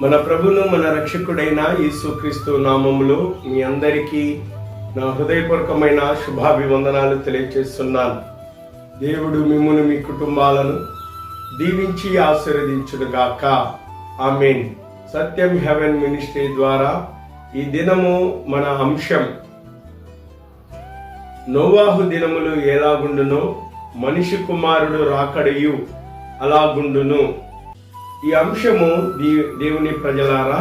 మన ప్రభును మన రక్షకుడైన యేసుక్రీస్తు నామములో మీ అందరికీ నా హృదయపూర్వకమైన శుభాభివందనాలు తెలియజేస్తున్నాను. దేవుడు మిమ్మును మీ కుటుంబాలను దీవించి ఆశీర్వదించునుగాక. ఆమేన్. సత్యం హెవెన్ మినిస్ట్రీ ద్వారా ఈ దినము మన అంశం నోవాహు దినములు ఎలాగుండునో మనిషి కుమారుడు రాకడయు అలాగుండును. ఈ అంశము దేవుని ప్రజలారా,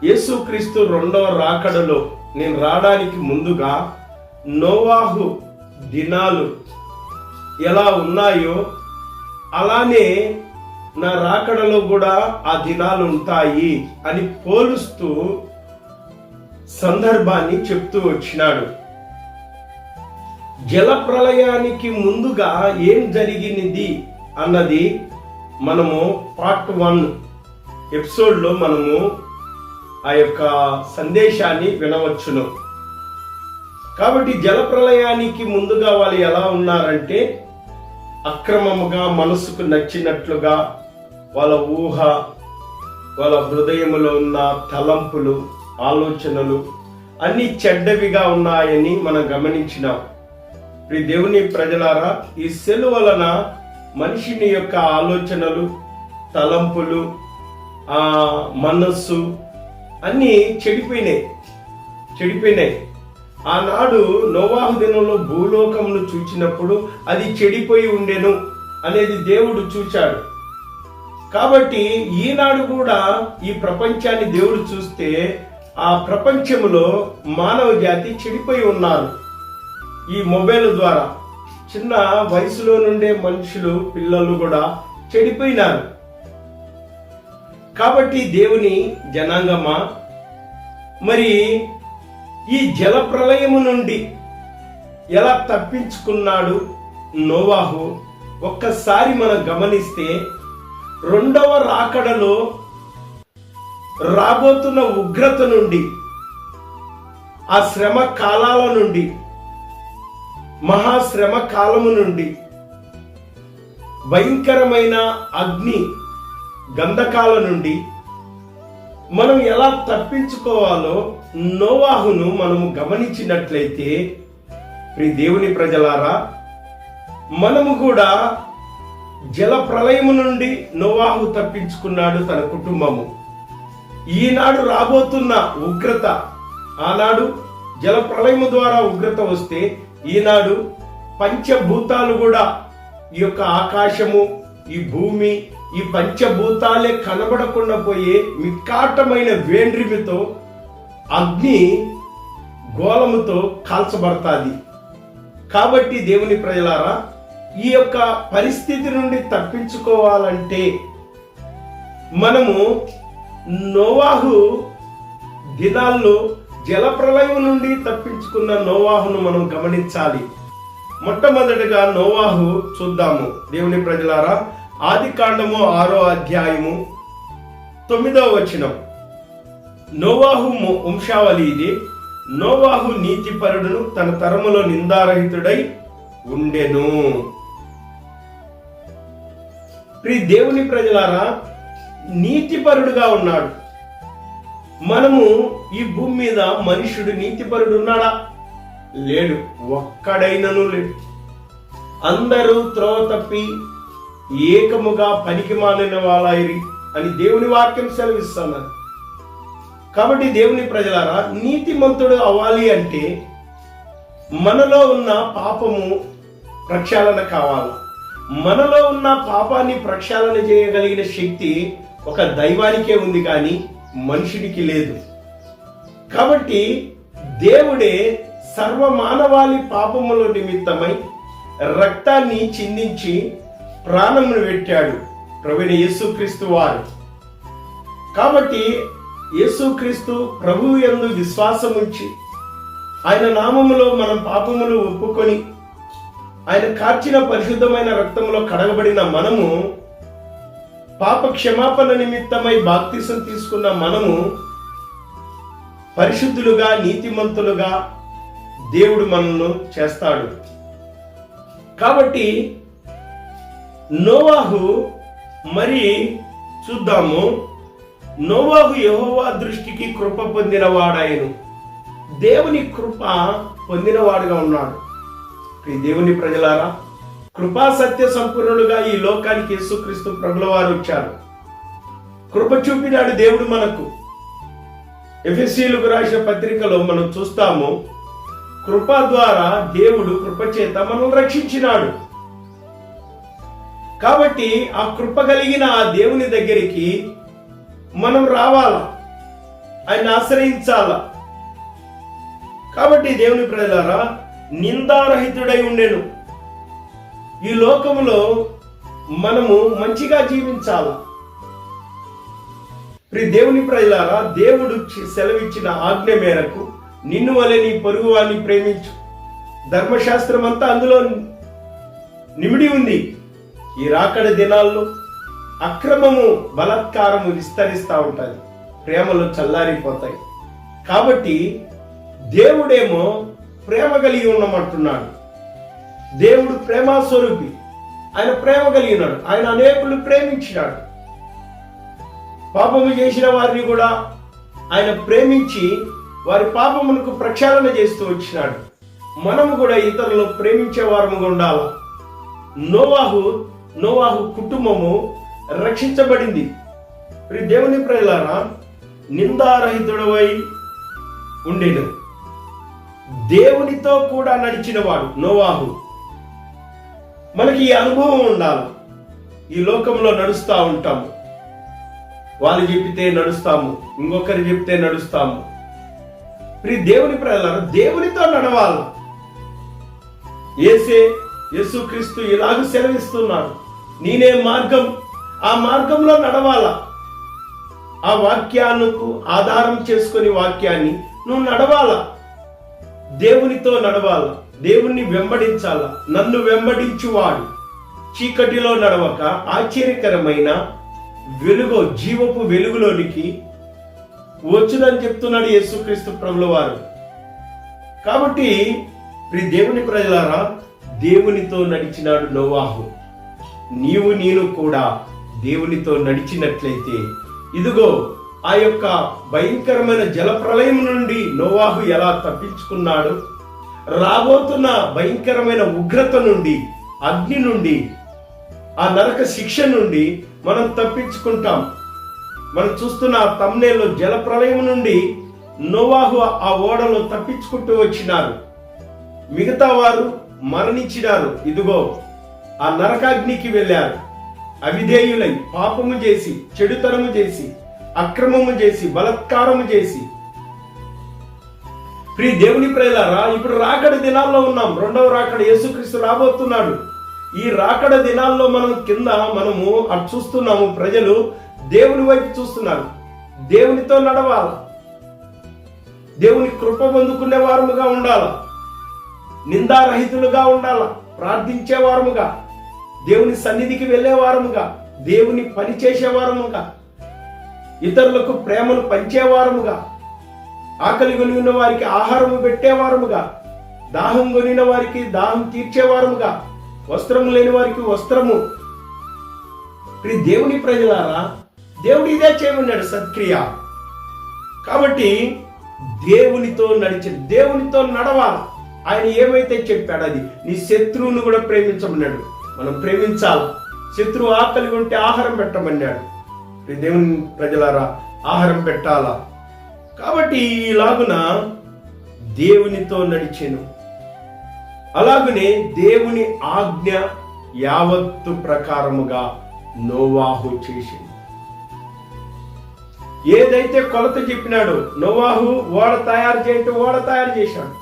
యేసుక్రీస్తు రెండవ రాకడలో నేను రావడానికి ముందుగా నోవాహు దినాలు ఎలా ఉన్నాయో అలానే నా రాకడలో కూడా ఆ దినాలు ఉంటాయి అని పోలుస్తూ సందర్భాన్ని చెప్తూ వచ్చినాడు. జల ప్రళయానికి ముందుగా ఏం జరిగినది అన్నది మనము పార్ట్ 1 ఎపిసోడ్లో మనము ఆ యొక్క సందేశాన్ని వినవచ్చును. కాబట్టి జల ప్రళయానికి ముందుగా వాళ్ళు ఎలా ఉన్నారంటే, అక్రమముగా మనసుకు నచ్చినట్లుగా వాళ్ళ ఊహ, వాళ్ళ హృదయములో ఉన్న తలంపులు, ఆలోచనలు అన్ని చెడ్డవిగా ఉన్నాయని మనం గమనించినాం. దేవుని ప్రజలారా, ఈ సెలు వలన మనిషిని యొక్క ఆలోచనలు, తలంపులు, మనస్సు అన్నీ చెడిపోయినాయి. ఆనాడు నోవాహు దినంలో భూలోకమును చూచినప్పుడు అది చెడిపోయి ఉండెను అనేది దేవుడు చూచాడు. కాబట్టి ఈనాడు కూడా ఈ ప్రపంచాన్ని దేవుడు చూస్తే ఆ ప్రపంచంలో మానవ జాతి చెడిపోయి ఉన్నారు. ఈ మొబైల్ ద్వారా చిన్న వయసులో నుండే మనుషులు, పిల్లలు కూడా చెడిపోయినారు. కాబట్టి దేవుని జనాంగమా, మరి ఈ జల ప్రళయము నుండి ఎలా తప్పించుకున్నాడు నోవాహు ఒక్కసారి మనం గమనిస్తే, రెండవ రాకడలో రాబోతున్న ఉగ్రత నుండి, ఆ శ్రమ కాలాల నుండి, మహాశ్రమ కాలము నుండి, భయంకరమైన అగ్ని గంధకాల నుండి మనం ఎలా తప్పించుకోవాలో నోవాహును మనము గమనించినట్లయితే, దేవుని ప్రజలారా, మనము కూడా జల ప్రళయము నుండి నోవాహు తప్పించుకున్నాడు, తన కుటుంబము. ఈనాడు రాబోతున్న ఉగ్రత, ఆనాడు జల ప్రళయము ద్వారా ఉగ్రత వస్తే, ఈనాడు పంచభూతాలు కూడా, ఈ యొక్క ఆకాశము, ఈ భూమి, ఈ పంచభూతాలే కనబడకుండా పోయే మిక్కాటమైన వేండ్రిమితో, అగ్ని గోళముతో కాల్చబడతాది. కాబట్టి దేవుని ప్రజలారా, ఈ యొక్క పరిస్థితి నుండి తప్పించుకోవాలంటే మనము నోవాహు దినాల్లో జలప్రలయం నుండి తప్పించుకున్న నోవాహును మనం గమనించాలి. మొట్టమొదటిగా నోవాహు చూద్దాము. దేవుని ప్రజలారా, ఆదికాండము 6వ అధ్యాయము 9వ వచనం. నోవాహు వంశావళి ఇది. నోవాహు నీతిపరుడును, తన తరములో నిందారహితుడై ఉండెను. దేవుని ప్రజలారా, నీతిపరుడుగా ఉన్నాడు. మనము ఈ భూమి మీద మనుషుడు నీతిపరుడు ఉన్నాడా? లేడు, ఒక్కడైనను లేడు. అందరూ త్రోవ తప్పి ఏకముగా పనికి మాలిన వాళ్ళైరి అని దేవుని వాక్యం సెలవిస్తున్నారు. కాబట్టి దేవుని ప్రజలారా, నీతిమంతుడు అవ్వాలి అంటే మనలో ఉన్న పాపము ప్రక్షాళన కావాలి. మనలో ఉన్న పాపాన్ని ప్రక్షాళన చేయగలిగిన శక్తి ఒక దైవానికే ఉంది, కానీ మనుషుడికి లేదు. కాబట్టి దేవుడే సర్వమానవాళి పాపముల నిమిత్తమై రక్తాన్ని చిందించి ప్రాణమును పెట్టాడు, ప్రభువైన యేసుక్రీస్తు వారు. కాబట్టి యేసుక్రీస్తు ప్రభువు యందు విశ్వాసముంచి ఆయన నామములో మనం పాపములు ఒప్పుకొని ఆయన కార్చిన పరిశుద్ధమైన రక్తములో కడగబడిన మనము, పాప క్షమాపణ నిమిత్తమై బాప్తిసం తీసుకున్న మనము పరిశుద్ధులుగా, నీతిమంతులుగా దేవుడు మనల్ని చేస్తాడు. కాబట్టి నోవాహు మరి చూద్దాము, నోవాహు యెహోవా దృష్టికి కృప పొందినవాడాయను. దేవుని కృప పొందినవాడుగా ఉన్నాడు. ఈ దేవుని ప్రజలారా, కృపా సత్య సంపూర్ణులుగా ఈ లోకానికి యేసుక్రీస్తు ప్రభుల వారు వచ్చారు. కృప చూపినాడు దేవుడు మనకు. ఎఫెసీయులకు రాసిన పత్రికలో మనం చూస్తాము, కృప ద్వారా దేవుడు కృప చేత మనల్ని రక్షించినాడు. కాబట్టి ఆ కృప కలిగిన ఆ దేవుని దగ్గరికి మనం రావాలా, ఆయన ఆశ్రయించాలా. కాబట్టి దేవుని ప్రజలారా, నిందారహితుడై ఉండెను. ఈ లోకములో మనము మంచిగా జీవించాలా. దేవుని ప్రజలారా, దేవుడు సెలవిచ్చిన ఆజ్ఞ మేరకు నిన్ను వలె నీ పొరుగు వారిని ప్రేమించు. ధర్మశాస్త్రం అంతా అందులో నిమిడి ఉంది. ఈ రాకడ దినాల్లో అక్రమము బలాత్కారము విస్తరిస్తూ ఉంటుంది, ప్రేమలు చల్లారిపోతాయి. కాబట్టి దేవుడేమో ప్రేమ కలిగి ఉండమంటున్నాడు. దేవుడు ప్రేమ స్వరూపి, ఆయన ప్రేమ కలిగి ఉన్నాడు. ఆయన అనేకులు ప్రేమించినాడు. పాపము చేసిన వారిని కూడా ఆయన ప్రేమించి వారి పాపమునకు ప్రక్షాళన చేస్తూ వచ్చినాడు. మనము కూడా ఇతరులు ప్రేమించే వారముగా ఉండాలి. నోవాహు కుటుంబము రక్షించబడింది. దేవుని ప్రజలారా, నిందారహితుడవై ఉండేను. దేవునితో కూడా నడిచినవాడు నోవాహు. మనకి ఈ అనుభవం ఉండాలి. ఈ లోకంలో నడుస్తూ ఉంటాము, వాళ్ళు చెప్తే నడుస్తాము, ఇంకొకరు చెప్తే నడుస్తాము. దేవుని ప్రజలారా, దేవునితో నడవాలి. యేసుక్రీస్తు ఇలాగ సెలవిస్తున్నాడు, నేనే మార్గం, ఆ మార్గంలో నడవాలా. ఆ వాక్యానికి ఆధారం చేసుకుని వాక్యాన్ని నువ్వు నడవాలా. దేవునితో నడవాలా, దేవుణ్ణి వెంబడించాలా. నన్ను వెంబడించువాడు చీకటిలో నడవక ఆశ్చర్యకరమైన వెలుగు, జీవపు వెలుగులోనికి వచ్చునని చెప్తున్నాడు యేసుక్రీస్తు ప్రభుల వారు. కాబట్టి దేవుని ప్రజలారా, దేవునితో నడిచినాడు నోవాహు. నీవు నేను కూడా దేవునితో నడిచినట్లయితే, ఇదిగో ఆ యొక్క భయంకరమైన జలప్రలయం నుండి నోవాహు ఎలా తప్పించుకున్నాడు, రాబోతున్న భయంకరమైన ఉగ్రత నుండి, అగ్ని నుండి, ఆ నరక శిక్ష నుండి మనం తప్పించుకుంటాం. మనం చూస్తున్న ఆ తమ్నేల్లో జలప్రలయం నుండి నోవాహు ఆ ఓడలో తప్పించుకుంటూ వచ్చినారు. మిగతా వారు మరణించినారు. ఇదిగో ఆ నరకాగ్నికి వెళ్ళారు. అవిధేయులై పాపము చేసి, చెడుతనము చేసి, అక్రమము చేసి, బలాత్కారము చేసి. దేవుని ప్రజలారా, ఇప్పుడు రాకడ దినాల్లో ఉన్నాం. రెండవ రాకడ, యేసుక్రీస్తు రాబోతున్నాడు. ఈ రాకడ దినాల్లో మనము అటు చూస్తున్నాము. ప్రజలు దేవుని వైపు చూస్తున్నారు. దేవునితో నడవాలి, దేవుని కృప పొందుకునే వారముగా ఉండాలి, నిందారహితులుగా ఉండాలి, ప్రార్థించే వారముగా, దేవుని సన్నిధికి వెళ్ళే వారముగా, దేవుని పని చేసే వారముగా, ఇతరులకు ప్రేమను పంచేవారముగా, ఆకలి కొనిన వారికి ఆహారము పెట్టేవారముగా, దాహం కొనిన వారికి దాహం తీర్చేవారముగా, వస్త్రము లేని వారికి వస్త్రము. దేవుని ప్రజలారా, దేవుడు ఇదే చేయమన్నాడు, సత్క్రియ. కాబట్టి దేవునితో నడవాలి. ఆయన ఏమైతే చెప్పాడు అది. నీ శత్రువును కూడా ప్రేమించమన్నాడు. మనం ప్రేమించాలి. శత్రువు ఆకలి ఉంటే ఆహారం పెట్టమన్నాడు. దేవుని ప్రజలారా, ఆహారం పెట్టాలా. కాబట్టి ఇలాగున దేవునితో నడిచెను. అలాగనే దేవుని ఆజ్ఞ యావత్తు ప్రకారముగా నోవాహు చేసింది. ఏదైతే కొలత చెప్పినాడో నోవాహు, ఓడ తయారు చేయంటే ఓడ తయారు చేశాడు.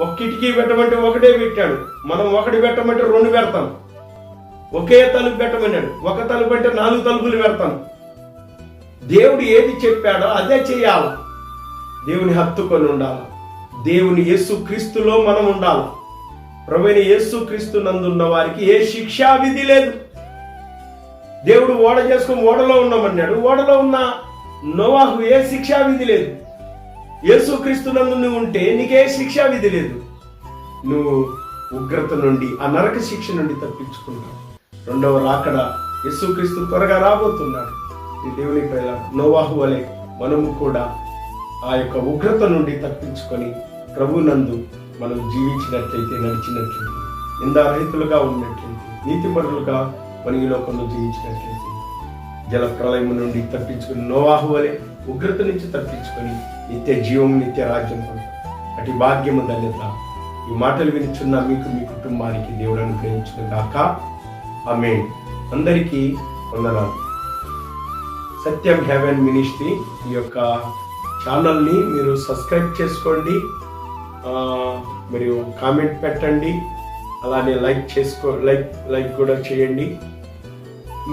ఒక కిటికీ పెట్టమంటే ఒకటే పెట్టాడు. మనం ఒకటి పెట్టమంటే 2 పెడతాం. ఒకే తలుపు పెట్టమన్నాడు. ఒక తలుపు అంటే 4 తలుపులు పెడతాం. దేవుడు ఏది చెప్పాడో అదే చేయాలి. దేవుని హత్తుకొని ఉండాలి. దేవుని యేసుక్రీస్తులో మనం ఉండాలి. ప్రభువైన యేసుక్రీస్తు నందున్న వారికి ఏ శిక్షా విధి లేదు. దేవుడు ఓడ చేసుకుని ఓడలో ఉన్నామన్నాడు. ఓడలో ఉన్న నోవాహు ఏ శిక్షా విధి లేదు. యేసుక్రీస్తు నందు నువ్వు ఉంటే నీకే శిక్షా విధి లేదు. నువ్వు ఉగ్రత నుండి, ఆ నరక శిక్ష నుండి తప్పించుకుంటావు. రెండవ రాకడ యేసుక్రీస్తు త్వరగా రాబోతున్నాడు. దేవుని ప్రేమ నోవాహు వలె మనము కూడా ఆ యొక్క ఉగ్రత నుండి తప్పించుకొని ప్రభునందు మనం జీవించినట్లయితే, నడిచినట్లయితే, నిందారహితులుగా ఉన్నట్లయితే, నీతిపరులుగా మన ఈ లోకంలో జీవించినట్లయితే జల ప్రళయం నుండి తప్పించుకొని నోవాహు వలె ఉగ్రత నుంచి తప్పించుకొని నిత్య జీవం, నిత్య రాజ్యం పొందాం. అటు భాగ్యము, ధన్యత ఈ మాటలు వినిచున్న మీకు, మీ కుటుంబానికి దేవుడు అనుగ్రహించును గాక. ఆమేన్. అందరికీ వందనాలు. సత్యం హెవెన్ మినిస్ట్రీ ఈ యొక్క ఛానల్ని మీరు సబ్స్క్రైబ్ చేసుకోండి, మరియు కామెంట్ పెట్టండి, అలానే లైక్ కూడా చేయండి.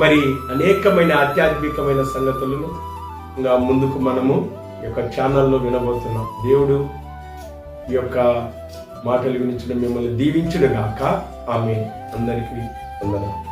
మరి అనేకమైన ఆధ్యాత్మికమైన సంగతులను ఇంకా ముందుకు మనము ఈ యొక్క ఛానల్లో వినబోతున్నాం. దేవుడు ఈ యొక్క మాటలు వినించడం మిమ్మల్ని దీవించును గాక. ఆమేన్. అందరికీ వందనాలు.